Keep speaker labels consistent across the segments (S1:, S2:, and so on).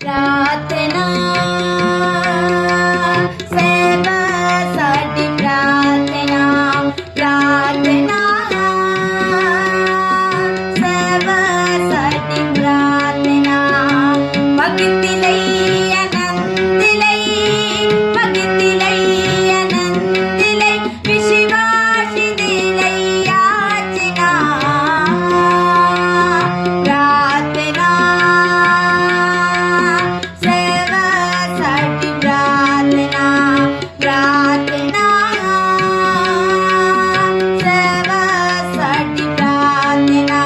S1: प्रार्थना सेवेसाठी प्रार्थना प्रार्थना सेवेसाठी प्रार्थना भक्तीलै आनंदलै भक्तीलै आनंदलै विश्वासी दिलै याचना प्रार्थना सेवेसाठी प्रार्थना प्रार्थना सेवेसाठी प्रार्थना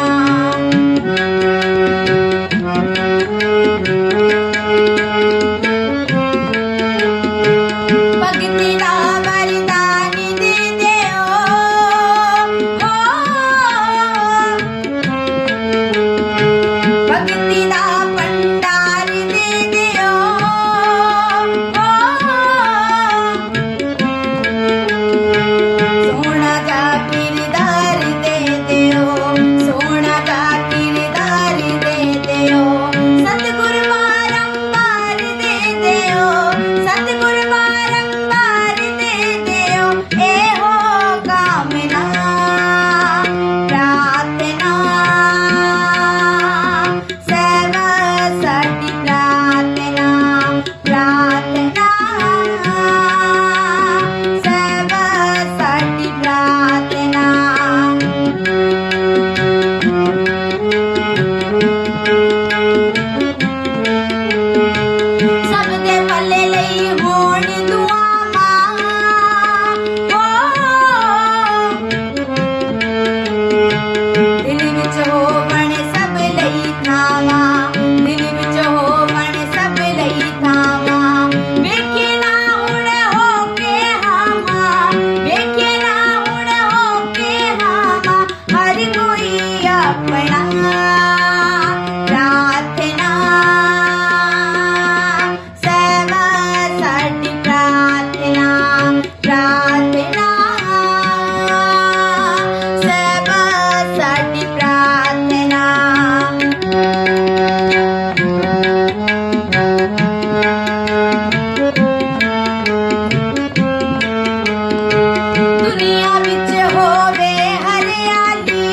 S1: भक्तीला वरदान दे देओ भक्तीला भंडार दे देओ सोनाचा किरदार दे देओ सोनाचा किरदार दे देओ सतगुरु वारंवार दे देओ सतगुरु वारंवार दे देओ ए हो कामना प्रार्थना सेवेसाठी प्रार्थना प्रार्थना सेवेसाठी प्रार्थना सब दे भले ਲਈ ਹੋਣ ਦੁਆਵਾਂ ਦਿਲ ਵਿੱਚ ਹੋਵਣ ਸਭ ਲਈ ਥਾਵਾਂ ਦਿਲ ਵਿੱਚ ਹੋਵਣ ਸਭ ਲਈ ਥਾਵਾਂ ਵੇਖੇ ਨਾ ਹੁਣ ਹੋ ਕੇ ਹਾਵਾਂ ਵੇਖੇ ਨਾ ਹੁਣ ਹੋ ਕੇ ਹਾਵਾਂ ਹਰ ਕੋਈ ਆਪਣਾ प्रार्थना सेवेसाठी प्रार्थना प्रार्थना सेवेसाठी प्रार्थना दुनिया ਵਿੱਚ ਹੋਵੇ ਹਰਿਆਲੀ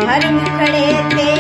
S1: ਹਰ ਮੁਖੜੇ ਤੇ